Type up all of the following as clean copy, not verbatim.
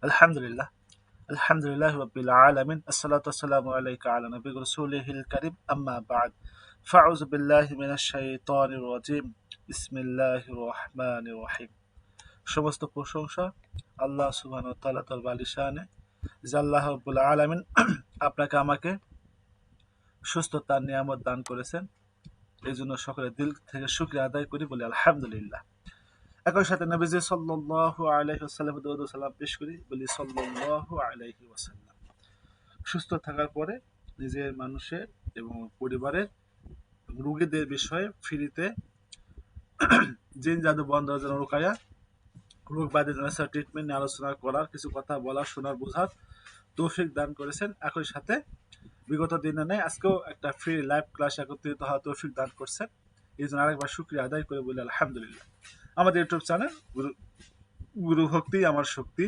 আলহামদুলিল্লাহ আলহামদুলিল্লাহ রাব্বিল আলামিন আসসালাতু ওয়াসসালামু আলাইকা আলা নবিয়্যির রাসূলিল কারীম আম্মা বা'দ ফাউযু বিল্লাহি মিনাশ শাইতানির রাজীম বিসমিল্লাহির রহমানির রহিম। সমস্ত প্রশংসা আল্লাহ সুবহানাহু ওয়া তাআলা তার বালিশানে যে আল্লাহ রাব্বুল আলামিন আপনাকে আমাকে সুস্থতার নিয়ামত দান করেছেন। এই জন্য সকলে দিল থেকে শুকরিয়া আদায় করি, বলি আলহামদুলিল্লাহ। একই সাথে নবীজি সাল্লাল্লাহু আলাইহি ওয়াসাল্লাম দরুদ ও সালাম পেশ করি, বলি সাল্লাল্লাহু আলাইহি ওয়াসাল্লাম। সুস্থ থাকার পরে নিজের, মানুষের এবং পরিবারের রোগীদের বিষয়ে ফ্রিতে জিন জাদু বন্ধ রোকায়া রোগ ব্যাধি ট্রিটমেন্ট নিয়ে আলোচনা করার, কিছু কথা বলার, শোনার, বোঝার তৌফিক দান করেছেন। একই সাথে বিগত দিনে নেই আজকেও একটা ফ্রি লাইভ ক্লাস একত্রিত হওয়ার তৌফিক দান করছেন। এই জন্য আরেকবার শুকরিয়া আদায় করে বলি আলহামদুলিল্লাহ। আমাদের ইউটিউব চ্যানেল গুরু ভক্তি আমার শক্তি,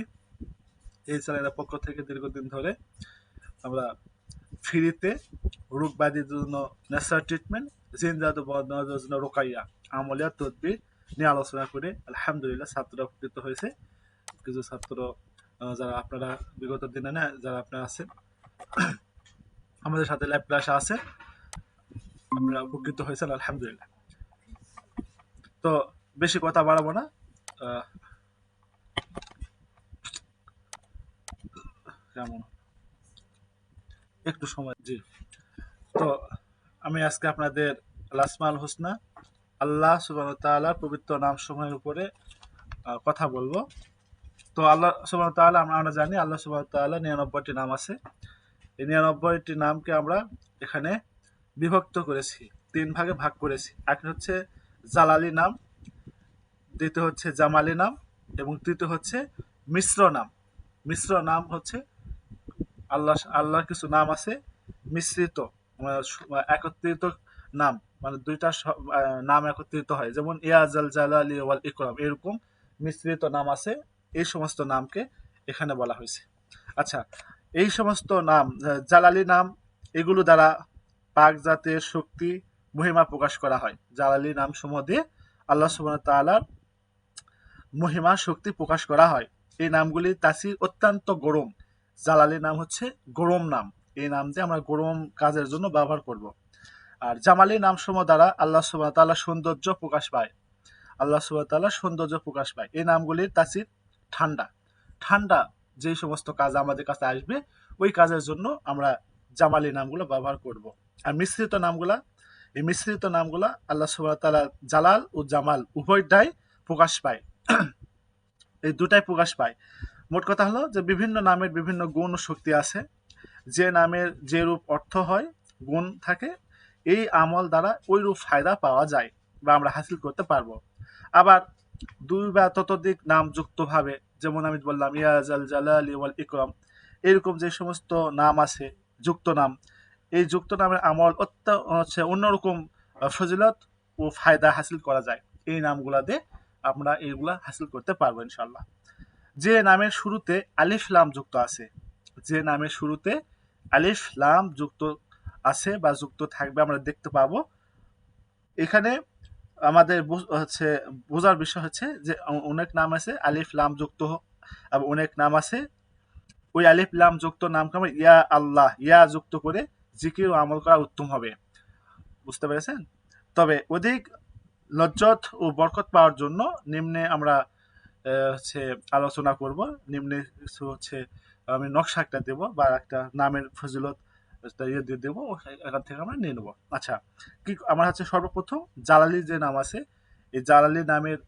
এই চ্যানেলের পক্ষ থেকে দীর্ঘদিন ধরে আমরা ফ্রিতে রোগ ব্যাধির জন্য ন্যাচারাল ট্রিটমেন্ট, জিন জাদু বন্ধের জন্য রোকাইয়া, আমলিয়া, তদবির নিয়ে আলোচনা করে আলহামদুলিল্লাহ ছাত্ররা উপকৃত হয়েছে। কিছু ছাত্র যারা আপনারা বিগত দিনে না যারা আপনারা আছেন আমাদের সাথে লাইভ ক্লাসে আছে, আপনারা উপকৃত হয়েছেন আলহামদুলিল্লাহ। তো বেশি কথা বাড়াবো না, কেমন একটু সময়। জি, তো আমি আজকে আপনাদের আল-আসমাউল হুসনা, আল্লাহ সুবহানাহু ওয়া তাআলার পবিত্র নাম সমূহের উপরে কথা বলবো। তো আল্লাহ সুবহানাহু ওয়া তাআলা আমরা জানি আল্লাহ সুবহানাহু ওয়া তাআলা 99টি নাম আছে। এই 99টি নামকে আমরা এখানে বিভক্ত করেছি, 3 ভাগে ভাগ করেছি। একটা হচ্ছে জালালি নাম, দ্বিতীয় হচ্ছে জামালি নাম এবং তৃতীয় হচ্ছে মিশ্র নাম। মিশ্র নাম হচ্ছে আল্লাহর কিছু নাম আছে মিশ্রিত, একত্রিত নাম, মানে দুইটা নাম একত্রিত হয়, যেমন ইয়া জাল জালালি ওয়াল ইকরাম, এরকম মিশ্রিত নাম আছে। এই সমস্ত নামকে এখানে বলা হয়েছে। আচ্ছা, এই সমস্ত নাম জালালি নাম, এগুলো দ্বারা পাক জাতের শক্তি, মহিমা প্রকাশ করা হয়। জালালি নাম সমূহ দিয়ে আল্লাহ সুবহানাহু ওয়া তাআলার মহিমা, শক্তি প্রকাশ করা হয়। এই নামগুলি তাসির অত্যন্ত গরম। জালালি নাম হচ্ছে গরম নাম, এই নাম দিয়ে আমরা গরম কাজের জন্য ব্যবহার করব। আর জামালি নাম সমূহ দ্বারা আল্লাহ সুবহানাহু ওয়া তাআলার সৌন্দর্য প্রকাশ পায়। আল্লাহ সুবহানাহু ওয়া তাআলার সৌন্দর্য প্রকাশ পায়। এই নামগুলির তাসির ঠান্ডা। ঠান্ডা যে সমস্ত কাজ আমাদের কাছে আসবে, ওই কাজের জন্য আমরা জামালি নামগুলো ব্যবহার করব। আর মিশ্রিত নামগুলা, এই মিশ্রিত নামগুলা আল্লাহ সুবহানাহু ওয়া তাআলা জালাল ও জামাল উভয়টাই প্রকাশ পায়, এই দুটাই প্রকাশ পায়। মোট কথা হলো যে বিভিন্ন নামের বিভিন্ন গুণ ও শক্তি আছে। যে নামের যে রূপ অর্থ হয়, গুণ থাকে, এই আমল দ্বারা ওই রূপ ফায়দা পাওয়া যায় বা আমরা হাসিল করতে পারবো। আবার 2 বা ততোধিক নাম যুক্তভাবে, যেমন আমি বললাম ইয়া জাল জালালি ওয়াল ইকরাম, এরকম যে সমস্ত নাম আছে যুক্ত নাম, এই যুক্ত নামের আমল অন্যরকম ফজিলত ও ফায়দা হাসিল করা যায়। এই নামগুলা দিয়ে আমরা এইগুলা হাসিল করতে পারবো ইনশাল্লাহ। যে নামের শুরুতে আলিফ লাম যুক্ত আছে, যে নামের শুরুতে আলিফ লাম যুক্ত আছে বা যুক্ত থাকবে আমরা দেখতে পাবো। এখানে আমাদের বোঝার বিষয় হচ্ছে যে অনেক নাম আছে আলিফ লাম যুক্ত, আর অনেক নাম আছে ওই আলিফ লাম যুক্ত নামকে আমরা ইয়া আল্লাহ, ইয়া যুক্ত করে জিকির ও আমল করা উত্তম হবে। বুঝতে পেরেছেন? তবে অধিক লজ্জত ও বরকত পাওয়ার জন্য নিম্নে আমরা আলোচনা করব। নিম্নে কিছু আমি নকশা একটা দেবো বা একটা নামের ফজিলত দিয়ে দেবো, এখান থেকে আমরা নিয়ে নেবো। আচ্ছা, কি আমার সর্বপ্রথম জালালি যে নাম আছে, এই জালালি নামের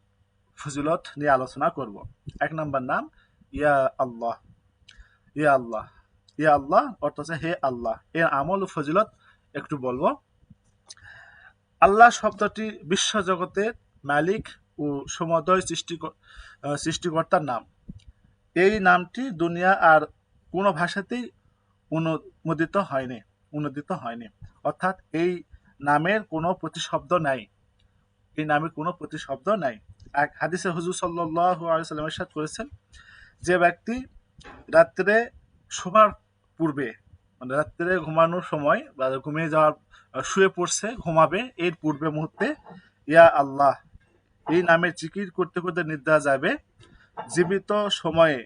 ফজিলত নিয়ে আলোচনা করব। 1 নম্বর নাম ইয়া আল্লাহ। ইয়া আল্লাহ, ইয়া আল্লাহ অর্থ হচ্ছে হে আল্লাহ। এর আমল ও ফজিলত একটু বলবো। আল্লাহ শব্দটি বিশ্ব জগতের মালিক ও সমুদয় সৃষ্টিকর্তার নাম। এই নামটি দুনিয়া আর কোনো ভাষাতেই অনুদিত হয়নি, অর্থাৎ এই নামের কোনো প্রতিশব্দ নাই। এই নামের কোনো প্রতিশব্দ নাই। এক হাদিসে হুজুর সাল্লাল্লাহু আলাইহি ওয়াসাল্লাম ইরশাদ করেছেন, যে ব্যক্তি রাত্রে শোবার পূর্বে, মানে রাত্রে ঘুমানোর সময় বা ঘুমিয়ে যাওয়ার শুয়ে পড়ছে, ঘুমাবে, এর পূর্বে মুহূর্তে ইয়া আল্লাহ এই নামের জিকির করতে করতে নিদ্রা যাবে, জীবিত সময়ে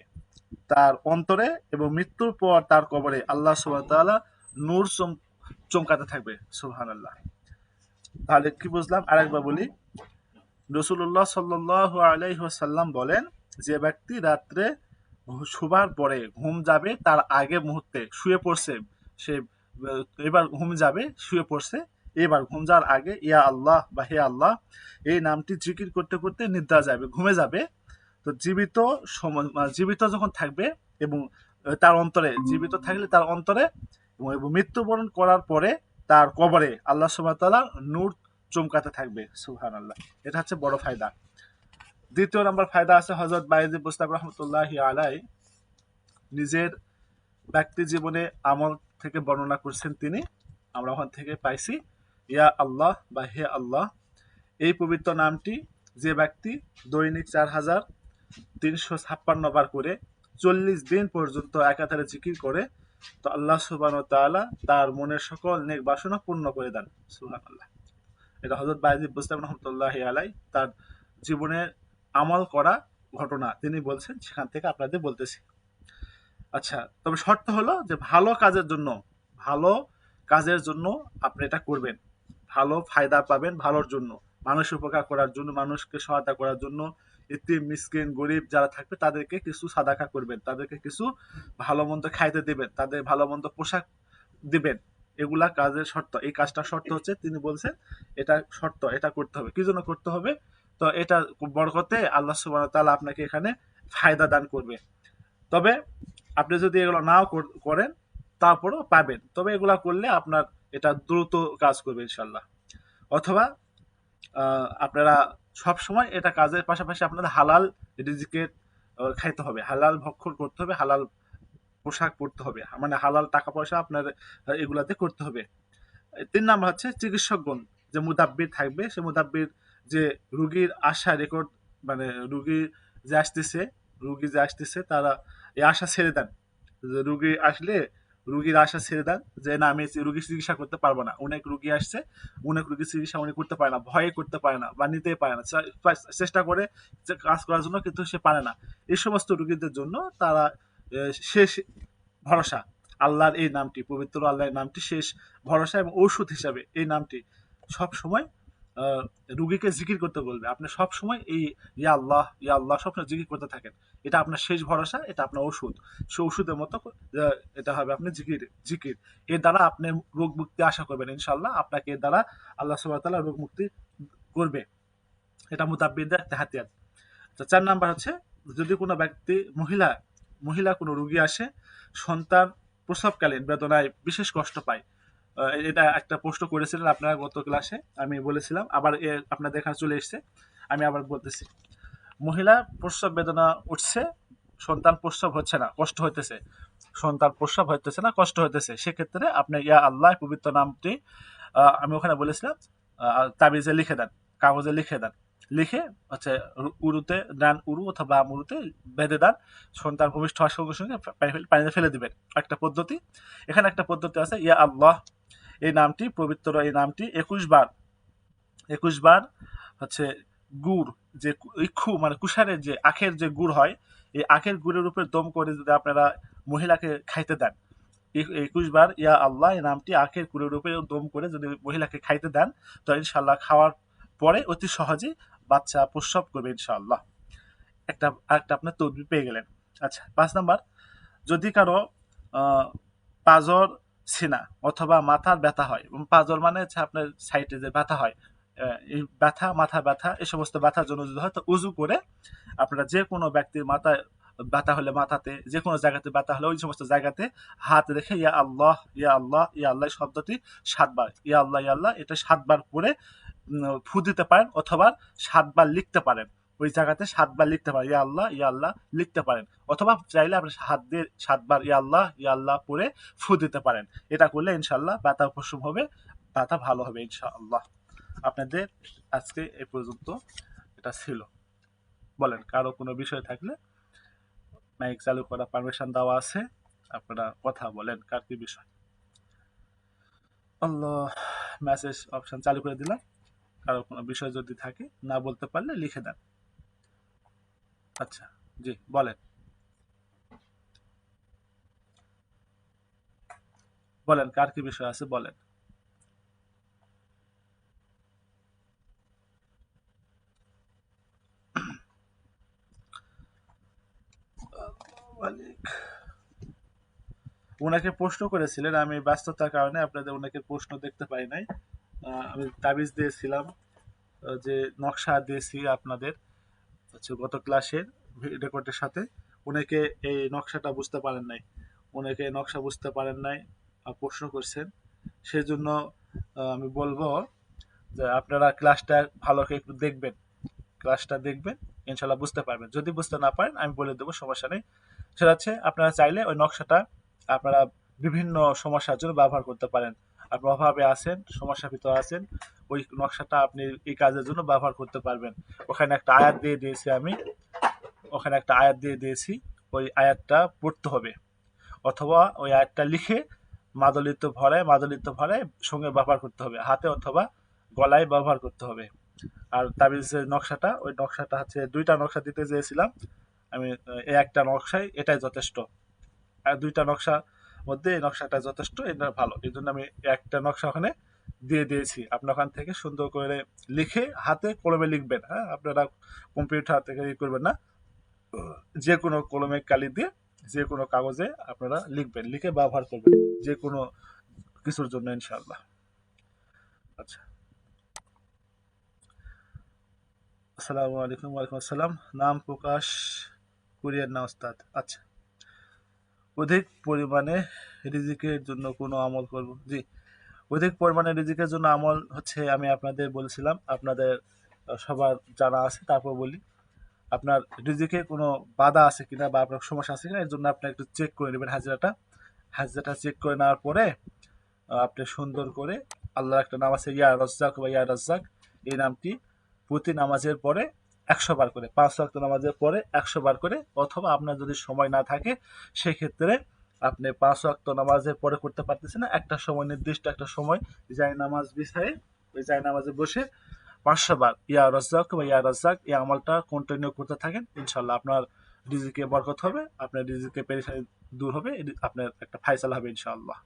তার অন্তরে এবং মৃত্যুর পর তার কবরে আল্লাহ সুবহানাহু ওয়া তাআলা নূর চমকাতে থাকবে। সুবহানাল্লাহ। তাহলে কি বুঝলাম? আরেকবার বলি। রাসূলুল্লাহ সাল্লাল্লাহু আলাইহি ওয়াসাল্লাম বলেন, যে ব্যক্তি রাত্রে শোবার পরে ঘুম যাবে তার আগে মুহূর্তে শুয়ে পড়ছে, সে এবার ঘুম যাবে, শুয়ে পড়ছে, এবার ঘুম যাওয়ার আগে ইয়া আল্লাহ বা হে আল্লাহ এই নামটি জিকির করতে করতে নিদ্রা যাবে, ঘুমে যাবে। তো জীবিত যখন থাকবে এবং তার অন্তরে, জীবিত থাকলে তার অন্তরে এবং মৃত্যুবরণ করার পরে তার কবরে আল্লাহ সুবহানাহু ওয়া তাআলা নূর চমকাতে থাকবে। সুবহানাল্লাহ। এটা হচ্ছে বড় ফায়দা। দ্বিতীয় নাম্বার ফায়দা আছে হযরত বায়েজীদ বুস্তামি রাহমাতুল্লাহি আলাইহি নিজের ব্যক্তি জীবনে আমল থেকে বর্ণনা করছেন তিনি, আমরা ওখান থেকে পাইছি। ইয়া আল্লাহ বা হে আল্লাহ এই পবিত্র নামটি যে ব্যক্তি দৈনিক 4356 বার করে 40 দিন পর্যন্ত একাধারে জিকির করে, তো আল্লাহ সুবহানাহু ওয়া তাআলা তার মনের সকল নেক বাসনা পূর্ণ করে দেন। সুবহানাল্লাহ। এটা হযরত বায়েজীদ বুস্তামি রাহমাতুল্লাহি আলাইহি তার জীবনের আমল করা ঘটনা তিনি বলছেন, সেখান থেকে আপনাদের বলতেছি। আচ্ছা, তবে শর্ত হলো যে ভালো কাজের জন্য আপনি এটা করবেন, ভালো ফায়দা পাবেন ভালোর জন্য, মানুষের উপকার করার জন্য, মানুষকে সহায়তা করার জন্য, এতিম মিসকিন গরিব যারা থাকবে তাদেরকে কিছু সাদাকা করবেন, তাদেরকে কিছু ভালো মন্দ খাইতে দিবেন, তাদের ভালো মন্দ পোশাক দিবেন। এগুলা কাজের শর্ত। এই কাজটা শর্ত হচ্ছে তিনি বলছেন এটা শর্ত, এটা করতে হবে। কি জন্য করতে হবে? তো এটা বরকতে আল্লাহ সুবহানাহু ওয়া তাআলা আপনাকে এখানে ফায়দা দান করবে। তবে আপনি যদি এগুলো নাও করেন তারপরেও পাবেন, তবে এগুলা করলে আপনার এটা দ্রুত কাজ করবে ইনশাল্লাহ। অথবা আপনারা সব সময় এটা কাজের পাশাপাশি আপনাদের হালাল রিজিকের খাইতে হবে, হালাল ভক্ষণ করতে হবে, হালাল পোশাক পরতে হবে, মানে হালাল টাকা পয়সা আপনার এগুলাতে করতে হবে। 3 নাম্বার হচ্ছে চিকিৎসকগণ যে মুদাব্বির থাকবে, সে মুদাব্বির যে রুগীর আশা রেকর্ড, মানে রুগী যে আসতেছে তারা এই আশা ছেড়ে দেন। যে রুগী আসলে রুগীর আশা ছেড়ে দেন যে না আমি রুগীর চিকিৎসা করতে পারবো না, অনেক রুগী আসছে, অনেক রুগীর চিকিৎসা উনি করতে পারে না, ভয়ে করতে পারে না বা নিতে পারে না, চেষ্টা করে যে কাজ করার জন্য কিন্তু সে পারে না। এই সমস্ত রুগীদের জন্য তারা শেষ ভরসা আল্লাহর এই নামটি, পবিত্র আল্লাহর নামটি শেষ ভরসা এবং ঔষধ হিসাবে এই নামটি সব সময় রুগীকে জিকির করতে বলবে। আপনি সব সময় এই ইয়া আল্লাহ সবসময় জিকির করতে থাকেন। এটা আপনার শেষ ভরসা, এটা আপনার ওষুধ। সে ওষুধের মতো এটা হবে আপনি জিকির। এর দ্বারা আপনি রোগ মুক্তি আশা করবেন ইনশাআল্লাহ। আপনাকে এর দ্বারা আল্লাহ সুবহানাহু ওয়া তাআলা রোগ মুক্তি করবে। এটা মুতাব্বিরদের একটা হাতিয়ার। তো 4 নাম্বার হচ্ছে যদি কোনো ব্যক্তি মহিলা কোনো রোগী আসে, সন্তান প্রসবকালীন বেদনায় বিশেষ কষ্ট পায়। এটা একটা প্রশ্ন করেছিলেন আপনারা গত ক্লাসে, আমি বলেছিলাম, আবার আপনাদের এখানে চলে এসছে, আমি আবার বলতেছি। মহিলা প্রসব বেদনা উঠছে, সন্তান প্রসব হচ্ছে না, কষ্ট হইতেছে, সন্তান প্রসব হইতেছে না, কষ্ট হইতেছে, সেক্ষেত্রে আপনি ইয়া আল্লাহ পবিত্র নামটি আমি ওখানে বলেছিলাম তাবিজে লিখে দেন, কাগজে লিখে দেন, লিখে হচ্ছে উরুতে ডান উরু অথবা বাম উরুতে বেঁধে দেন, সন্তান ভূমিষ্ঠ হওয়ার সঙ্গে সঙ্গে পানিতে ফেলে দিবেন। একটা পদ্ধতি। এখানে একটা পদ্ধতি আছে, ইয়া আল্লাহ এই নামটি, পবিত্র এই নামটি 21 বার হচ্ছে গুড়, যে ইক্ষু মানে কুষারের যে আখের যে গুড় হয়, এই আখের গুড়ের উপরে দম করে যদি আপনারা মহিলাকে খাইতে দেন, 21 বার ইয়া আল্লাহ এই নামটি আখের গুড়ের উপরে দম করে যদি মহিলাকে খাইতে দেন, তো ইনশাল্লাহ খাওয়ার পরে অতি সহজে বাচ্চা প্রসব করবে ইনশাআল্লাহ। একটা আপনার তদবির পেয়ে গেলেন। আচ্ছা, 5 নাম্বার, যদি কারো পাজর সিনা অথবা মাথার ব্যথা হয়, এবং পাজর মানে হচ্ছে আপনার সাইডে যে ব্যথা হয়, এই ব্যথা, মাথা ব্যথা, এই সমস্ত ব্যথার জন্য যদি হয়, তো উজু করে আপনারা যে কোনো ব্যক্তির মাথায় ব্যথা হলে মাথাতে, যে কোনো জায়গাতে ব্যথা হলে ওই সমস্ত জায়গাতে হাত রেখে ইয়া আল্লাহ ইয়া আল্লাহ ইয়া আল্লাহ শব্দটি 7 বার, ইয়া আল্লাহ ইয়া আল্লাহ এটা 7 বার করে ফু দিতে পারেন, অথবা 7 বার লিখতে পারেন। ওই জায়গাতে 7 বার লিখতে পারেন, ইয়া আল্লাহ লিখতে পারেন, অথবা চাইলে আপনি হাত দিয়ে 7 বার ইয়া আল্লাহ পরে ফু দিতে পারেন। এটা করলে ইনশাআল্লাহ ব্যথা উপশম হবে, ব্যথা ভালো হবে ইনশাআল্লাহ। আপনাদের আজকে এই পর্যন্ত এটা ছিল। বলেন, কারো কোনো বিষয় থাকলে মাইক চালু করা পারমিশন দেওয়া আছে, আপনারা কথা বলেন, কার কি বিষয়। আল্লাহ, মেসেজ অপশন চালু করে দিলাম। কারো কোনো বিষয় যদি থাকে, না বলতে পারলে লিখে দেন। আচ্ছা, জি বলেন। বলেন কার কি বিষয় আছে বলেন। ওনাকে প্রশ্ন করেছিলেন, আমি ব্যস্ততার কারণে আপনাদের ওনাকে প্রশ্ন দেখতে পাই নাই। আমি তাবিজ দিয়েছিলাম, যে নকশা দিয়েছি আপনাদের হচ্ছে গত ক্লাসের রেকর্ডের সাথে। অনেকে এই নকশাটা বুঝতে পারেন নাই, অনেকে নকশা বুঝতে পারেন নাই, প্রশ্ন করছেন। সেই জন্য আমি বলবো যে আপনারা ক্লাসটা ভালো করে একটু দেখবেন, ক্লাসটা দেখবেন, ইনশাল্লাহ বুঝতে পারবেন। যদি বুঝতে না পারেন আমি বলে দেবো, সমস্যা নেই। সেটা হচ্ছে আপনারা চাইলে ওই নকশাটা আপনারা বিভিন্ন সমস্যার জন্য ব্যবহার করতে পারেন। আপনি অভাবে আছেন, সমস্যার ভিতরে আছেন, ওই নকশাটা আপনি এই কাজের জন্য ব্যবহার করতে পারবেন। ওখানে একটা আয়াত দিয়ে দিয়েছি আমি, ওখানে একটা আয়াত দিয়ে দিয়েছি, ওই আয়াতটা পড়তে হবে, অথবা ওই আয়াতটা লিখে মাদলিত্ব ভরে সঙ্গে ব্যবহার করতে হবে, হাতে অথবা গলায় ব্যবহার করতে হবে। আর তাবিজের নকশাটা, ওই নকশাটা হচ্ছে দুইটা নকশা দিতে চেয়েছিলাম আমি, এই একটা নকশায় এটাই যথেষ্ট। আর দুইটা নকশা মধ্যে এই নকশাটা যথেষ্ট, এটা ভালো, এই জন্য আমি একটা নকশা ওখানে দিয়ে দিয়েছি। আপনার ওখান থেকে সুন্দর করে লিখে হাতে কলমে লিখবেন। হ্যাঁ, আপনারা কম্পিউটার থেকে করবেন না, যে কোনো কলমে কালি দিয়ে যে কোনো কাগজে আপনারা লিখবেন, লিখে ব্যবহার করবেন যে কোনো কিছুর জন্য ইনশাআল্লাহ। আচ্ছা, আসসালামু আলাইকুম। ওয়ালাইকুম আসসালাম। নাম প্রকাশ করিয়েন না ওস্তাদ। আচ্ছা, অধিক পরিমাণে রিজিকের জন্য কোনো আমল করব? জি, অধিক পরিমাণে রিজিকের জন্য আমল হচ্ছে, আমি আপনাদের বলছিলাম, আপনাদের সবার জানা আছে, তারপর বলি। আপনার রিজিকে কোনো বাধা আছে কিনা বা আপনার সমস্যা আছে কিনা, এর জন্য আপনি একটু চেক করে নেবেন হাজিরাটা চেক করে নেওয়ার পরে আপনি সুন্দর করে আল্লাহর একটা নাম আছে, ইয়া রজ্জাক বা ইয়া রাজ্জাক, এই নামটি প্রতি নামাজের পরে 100 বার করে, 5 ওয়াক্ত নামাজের পরে 100 বার করে, অথবা আপনার যদি সময় না থাকে সেক্ষেত্রে আপনি 5 ওয়াক্ত নামাজের পরে করতে পারতেছেন না, একটা সময়, নির্দিষ্ট একটা সময় যায় নামাজ বিছায়ে ওই যায় নামাজে বসে 500 বার ইয়া রজ্জাক বা ইয়া রাজ্জাক এই আমলটা কন্টিনিউ করতে থাকেন, ইনশাল্লাহ আপনার রিজিকে বরকত হবে, আপনার রিজিকে পেরেশানি দূর হবে, আপনার একটা ফায়সালা হবে ইনশাআল্লাহ।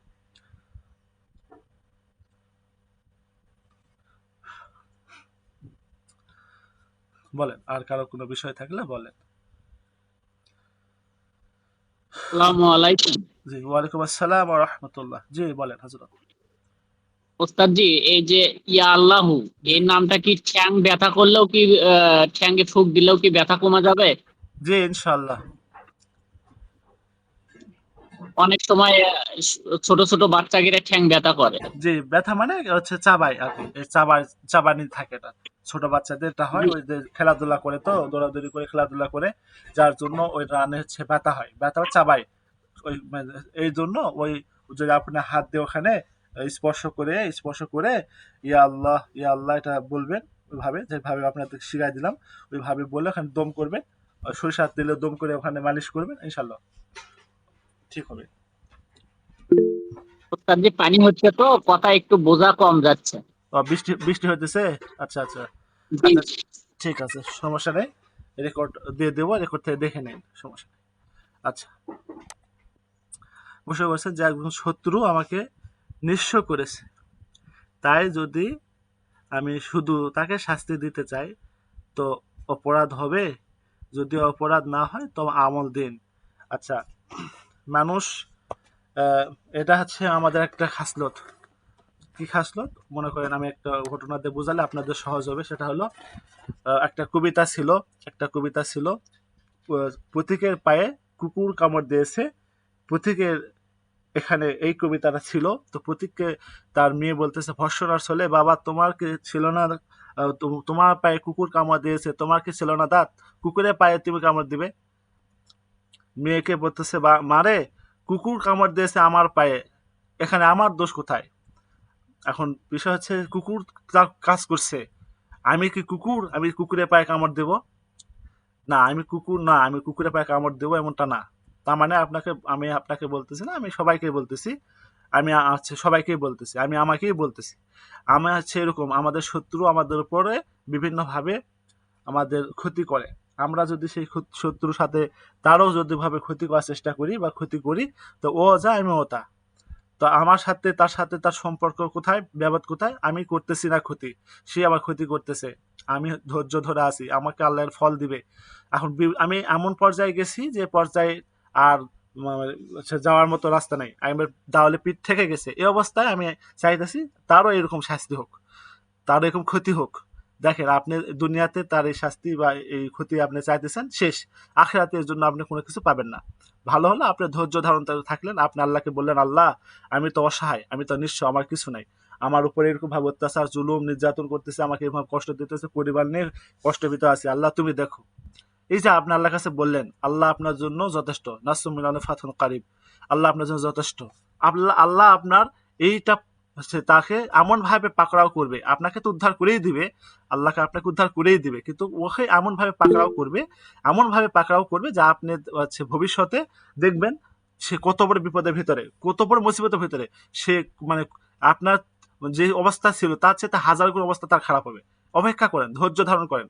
বলেন, আর কারো কোনো বিষয় থাকলে বলেন। আসসালামু আলাইকুম। জি, ওয়ালাইকুম আসসালাম ওয়া রাহমাতুল্লাহ। জি বলেন হযরত। ওস্তাদ জি, এই যে ইয়া আল্লাহু, জি এই নামটা কি ঠ্যাং ব্যথা করলেও কি ঠ্যাঙ্গে ফুঁক দিলেও কি ব্যথা কমা যাবে? জি ইনশাআল্লাহ। অনেক সময় ছোট ছোট বাচ্চাদের ঠ্যাং ব্যথা করে। জি, ব্যথা মানে হচ্ছে চাবাই আর কি, এই চাবানি থাকে এটা। ছোট বাচ্চাদের এটা হয়, জি, ওই যে খেলাধুলা করে, তো দৌড়াদৌড়ি করে খেলাধুলা করে, যার জন্য ওই রানে হচ্ছে ব্যথা হয়, ব্যথা চাবাই। ওই মানে এই জন্য ওই, যদি আপনি হাত দিয়ে ওখানে স্পর্শ করে ইয়া আল্লাহ এটা বলবেন, ওইভাবে যেভাবে আপনাদের শিখাই দিলাম, ওইভাবে বলে ওখানে দম করবেন। সরিষার তেলে দম করে ওখানে মালিশ করবেন, ইনশাল্লাহ ঠিক হবে। ওস্তাদ জি, পানি হচ্ছে তো কথা একটু বোঝা কম যাচ্ছে। বৃষ্টি বৃষ্টি হইতেছে। আচ্ছা আচ্ছা। জি, আচ্ছা, ঠিক আছে, সমস্যা নেই। রেকর্ড দিয়ে দেবো, রেকর্ড থেকে দেখে নিন, সমস্যা নেই। আচ্ছা, বসে বলছেন যে একজন শত্রু আমাকে নিঃস্ব করেছে, তাই যদি আমি শুধু তাকে শাস্তি দিতে চাই তো অপরাধ হবে? যদি অপরাধ না হয় তো আমল দিন। আচ্ছা, মানুষ, আহ, এটা হচ্ছে আমাদের একটা খাসলত। কি খাসলত? মনে করেন আমি একটা ঘটনা দিয়ে বোঝালে আপনাদের সহজ হবে। সেটা হলো, একটা কবিতা ছিল, একটা কবিতা ছিল, পথিকের পায়ে কুকুর কামড় দিয়েছে। পথিকের এখানে এই কবিতাটা ছিল। তো পথিককে তার মেয়ে বলতেছে ভর্সনার ছলে, বাবা তোমার কি ছিল না, তোমার পায়ে কুকুর কামড় দিয়েছে, তোমার কি ছিল না দাঁত, কুকুরের পায়ে তুমি কামড় দিবে? মেয়েকে বলতেছে, মারে, কুকুর কামড় দিয়েছে আমার পায়ে, এখানে আমার দোষ কোথায়? এখন বিষয় হচ্ছে, কুকুর কাজ করছে, আমি কি কুকুর, আমি কুকুরের পায়ে কামড় দেব? না, আমি কুকুর না, আমি কুকুরের পায়ে কামড় দেবো এমনটা না। তার মানে আমি আপনাকে বলতেছি না, আমি সবাইকে বলতেছি, আমি আছে সবাইকেই বলতেছি, আমি আমাকেই বলতেছি। আমি হচ্ছে এরকম, আমাদের শত্রু আমাদের উপরে বিভিন্নভাবে আমাদের ক্ষতি করে। আমরা যদি সেই শত্রুর সাথে তারও যদি ভাবে ক্ষতি করার চেষ্টা করি বা ক্ষতি করি, তো ও যা আমিও তা। তো আমার সাথে তার সম্পর্ক কোথায়, ব্যবধান কোথায়? আমি করতেছি না ক্ষতি, সে আমার ক্ষতি করতেছে। আমি ধৈর্য ধরে আছি, আমাকে আল্লাহর ফল দিবে। এখন আমি এমন পর্যায়ে গেছি যে পর্যায়ে আর যাওয়ার মতো রাস্তা নাই, আমি দাওয়ালে পিঠ থেকে গেছে। এই অবস্থায় আমি চাইতেছি তারও এরকম শাস্তি হোক, তার এরকম ক্ষতি হোক। দেখেন, আপনি দুনিয়াতে তার এই শাস্তি বা এই ক্ষতি আপনি চাইতেছেন, শেষ। আখিরাতে এর জন্য আপনি কোনো কিছু পাবেন না। ভালো হলো আপনি ধৈর্য ধারণ থাকলেন, আপনি আল্লাহকে বললেন, আল্লাহ আমি তো অসহায়, আমি তো নিঃস্ব, আমার কিছু নাই, আমার উপরে এরকম ভাবে অত্যাচার জুলুম নির্যাতন করতেছে, আমাকে এরকম কষ্ট দিতেছে, পরিবার নিয়ে কষ্টের ভিতরে আছে, আল্লাহ তুমি দেখো। এই যে আপনি আল্লাহর কাছে বললেন, আল্লাহ আপনার জন্য যথেষ্ট, নাসরুম মিনাল্লাহি ফাতহুন কারিব, আল্লাহ আপনার জন্য যথেষ্ট। আল্লাহ আপনার এইটা তাকে এমন ভাবে পাকড়াও করবে, আপনাকে তো উদ্ধার করেই দিবে, আল্লাহকে আপনাকে উদ্ধার করেই দিবে, কিন্তু ওকে এমন ভাবে পাকড়াও করবে, এমন ভাবে পাকড়াও করবে যা আপনি ভবিষ্যতে দেখবেন সে কত বড় বিপদের ভিতরে, কত বড় মুসিবতের ভিতরে সে, মানে আপনার যে অবস্থা ছিল তার চেয়ে হাজার গুণ অবস্থা তার খারাপ হবে। অপেক্ষা করেন, ধৈর্য ধারণ করেন,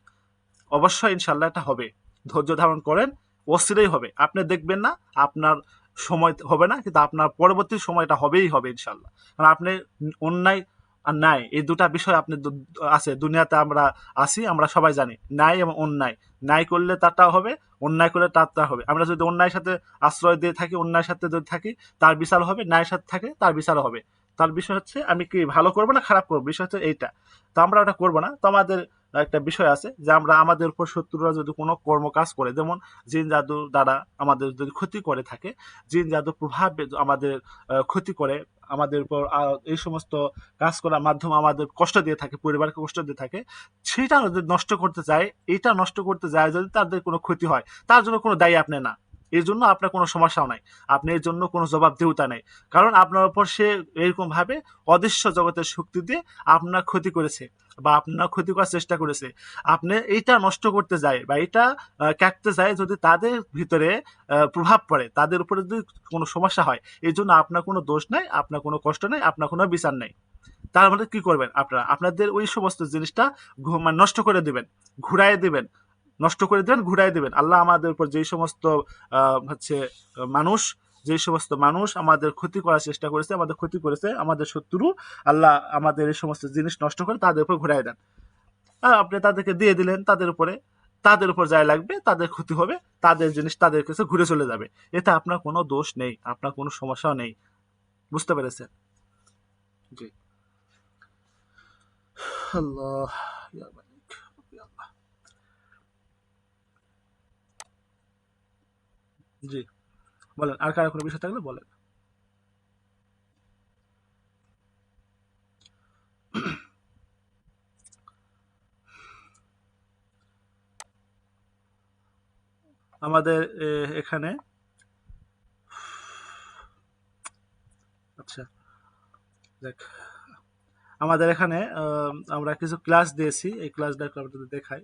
অবশ্যই ইনশাল্লাহ এটা হবে। ধৈর্য ধারণ করেন, অস্থিরই হবে, আপনি দেখবেন না আপনার সময় হবে না, কিন্তু আপনার পরবর্তী সময়টা হবেই হবে ইনশাল্লাহ। কারণ আপনি অন্যায় আর ন্যায় এই দুটা বিষয় আপনি আছে দুনিয়াতে, আমরা আছি, আমরা সবাই জানি ন্যায় এবং অন্যায়। ন্যায় করলে তারটা হবে, অন্যায় করলে তারটা হবে। আমরা যদি অন্যায়ের সাথে আশ্রয় দিয়ে থাকি, অন্যায়ের সাথে যদি থাকি তার বিচার হবে, ন্যায়ের সাথে থাকে তার বিচার হবে। তার বিষয় হচ্ছে আমি কি ভালো করবো না খারাপ করবো, বিষয় হচ্ছে এইটা। তো আমরা ওটা করবো না। তো আমাদের একটা বিষয় আছে যে আমরা আমাদের উপর শত্রুরা যদি কোনো কর্ম কাজ করে, যেমন জিন জাদুর দ্বারা আমাদের যদি ক্ষতি করে থাকে, জিন জাদুর প্রভাবে আমাদের ক্ষতি করে, আমাদের উপর এই সমস্ত কাজ করার মাধ্যমে আমাদের কষ্ট দিয়ে থাকে, পরিবারকে কষ্ট দিয়ে থাকে, সেটা যদি নষ্ট করতে চায়, এটা নষ্ট করতে যায় যদি তাদের কোনো ক্ষতি হয়, তার জন্য কোনো দায়ী আপনি না। এই জন্য আপনার কোনো সমস্যাও নাই, আপনি এর জন্য কোনো জবাবদিহিতা নেই। কারণ আপনার উপর সে এরকম ভাবে অদৃশ্য জগতের শক্তি দিয়ে আপনার ক্ষতি করেছে বা আপনার ক্ষতি করার চেষ্টা করেছে। আপনি এইটা নষ্ট করতে যায় বা এটা কাটতে যায়, যদি তাদের ভিতরে প্রভাব পড়ে, তাদের উপরে যদি কোনো সমস্যা হয়, এই জন্য আপনার কোনো দোষ নাই, আপনার কোনো কষ্ট নেই, আপনার কোনো বিচার নেই। তার মানে কি করবেন আপনারা, আপনাদের ওই সমস্ত জিনিসটা মানে নষ্ট করে দিবেন, ঘুরাই দিবেন, নষ্ট করে দেবেন, ঘুরাই দিবেন। আল্লাহ আমাদের উপর যেই সমস্ত হচ্ছে মানুষ, যে সমস্ত মানুষ আমাদের ক্ষতি করার চেষ্টা করেছে, আমাদের ক্ষতি করেছে, আমাদের শত্রু, আল্লাহ আমাদের এই সমস্ত জিনিস নষ্ট করে তাদের উপর ঘুরাই দেন। আপনি তাদেরকে দিয়ে দিলেন, তাদের উপরে, তাদের উপর যায় লাগবে, তাদের ক্ষতি হবে, তাদের জিনিস তাদের কাছে ঘুরে চলে যাবে। এতে আপনার কোনো দোষ নেই, আপনার কোনো সমস্যা নেই। বুঝতে পেরেছেন? জি। আল্লাহ, ইয়া মালিক, ইয়া আল্লাহ। জি, বলেন, আর কারো কোনো বিষয় থাকলে বলেন। আমাদের এখানে, আচ্ছা, দেখ, আমাদের এখানে আমরা কিছু ক্লাস দিয়েছি, এই ক্লাসটা একটু আপনাদের দেখাই,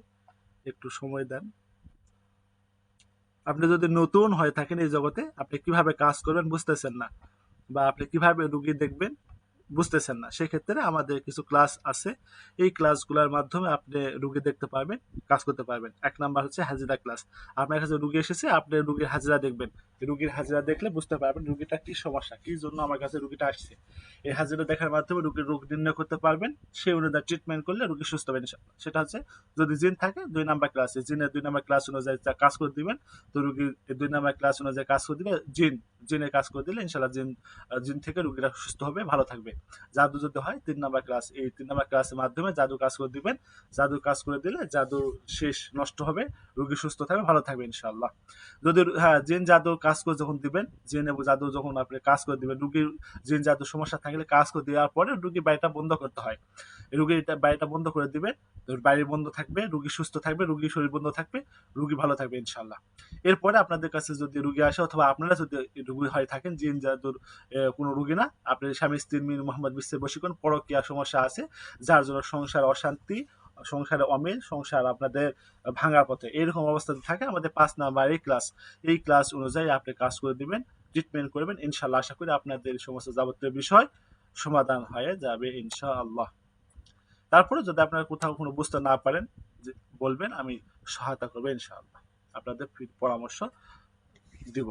একটু সময় দেন। আপনি যদি নতুন হয়ে থাকেন এই জগতে, আপনি কিভাবে কাজ করবেন বুঝতেছেন না, বা আপনি কিভাবে রুগী দেখবেন বুঝতেছেন না, সেক্ষেত্রে আমাদের কিছু ক্লাস আছে। এই ক্লাসগুলোর মাধ্যমে আপনি রুগী দেখতে পারবেন, কাজ করতে পারবেন। এক নাম্বার হচ্ছে হাজিরা ক্লাস। আপনার কাছে রুগী এসেছে, আপনি রুগীর হাজিরা দেখবেন। রুগীর হাজিরা দেখলে বুঝতে পারবেন রুগীটা কি সমস্যা, কি জন্য আমার কাছে রুগীটা আসছে। এই হাজিরা দেখার মাধ্যমে রুগীর রোগ নির্ণয় করতে পারবেন, সেই অনুযায়ী ট্রিটমেন্ট করলে রুগী সুস্থ হবে ইনশাআল্লাহ। সেটা হচ্ছে যদি জিন থাকে 2 নাম্বার ক্লাসে, জিনের 2 নাম্বার ক্লাস অনুযায়ী কাজ করে দিবেন, তো রুগীর 2 নাম্বার ক্লাস অনুযায়ী কাজ করে দিলে জিনের কাজ করে দিলে ইনশাআল্লাহ জিন থেকে রুগীরা সুস্থ হবে, ভালো থাকবে। জাদু যদি হয় 3 নাম্বার ক্লাস, এই 3 নাম্বার ক্লাসের মাধ্যমে জাদু কাজ করে দিবেন, জাদু কাজ করে দিলে জাদু শেষ, নষ্ট হবে, রুগী সুস্থ থাকবে, ভালো থাকবে ইনশাআল্লাহ। যদি হ্যাঁ, জিন জাদু কাজ করে যখন দিবেন, জিন এবং জাদু যখন আপনি কাজ করে দিবেন, রুগীর জিন জাদু সমস্যা থাকলে কাজ করে দেওয়ার পরে রুগীর বাড়িটা বন্ধ করতে হয়। রুগীর বাড়িটা বন্ধ করে দিবেন, বাড়ি বন্ধ থাকবে, রুগী সুস্থ থাকবে, রুগীর শরীর বন্ধ থাকবে, রুগী ভালো থাকবে ইনশাআল্লাহ। এরপরে আপনাদের কাছে যদি রুগী আসে, অথবা আপনারা যদি রুগী হয়ে থাকেন, জিন জাদুর কোনো রুগী না, আপনার স্বামী স্ত্রী মিল মোহাম্মদ বিশ্বের বশীকরণ পরকীয়া সমস্যা আছে, যার জন্য সংসার অশান্তি, সংসারে অমিল, সংসার আপনাদের ভাঙার পথে, এরকম অবস্থাতে থাকে, আমাদের 5 নাম্বার এই ক্লাস, এই ক্লাস অনুযায়ী আপনি কাজ করে দিবেন, ট্রিটমেন্ট করবেন ইনশাআল্লাহ। আশা করি আপনাদের এই সমস্ত যাবতীয় বিষয় সমাধান হয়ে যাবে ইনশাআল্লাহ। তারপরে যদি আপনারা কোথাও কোনো বুঝতে না পারেন, বলবেন, আমি সহায়তা করবো ইনশাআল্লাহ, আপনাদের পরামর্শ দিব।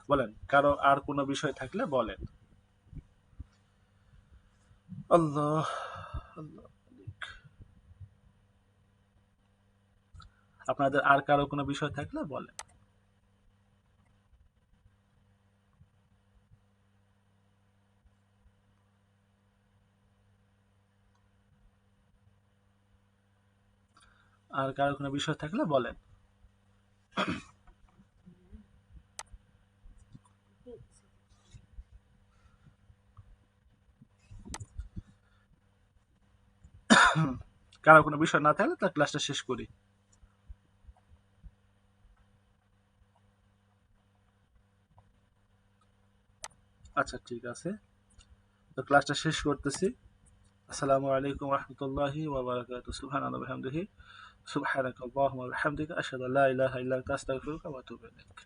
বলেন, কারো আর কোনো বিষয় থাকলে বলেন। আল্লাহ আল্লাহ। আপনাদের আর কারো কোনো বিষয় থাকলে বলেন। আর কারো কোনো বিষয় থাকলে বলেন। কারো কোনো বিষয় না থাকলে তার ক্লাসটা শেষ করি। আচ্ছা ঠিক আছে, তো ক্লাসটা শেষ করতেছি। আসসালামু আলাইকুম রহমতুল্লাহি ওয়া বারাকাতুহু। সুবহানাল্লাহি ওয়া বিহামদিহি, সুবহানাকাল্লাহুম্মা ওয়া বিহামদিকা, আশহাদু আল্লা ইলাহা ইল্লা আনতা, আস্তাগফিরুকা ওয়া আতুবু ইলাইক।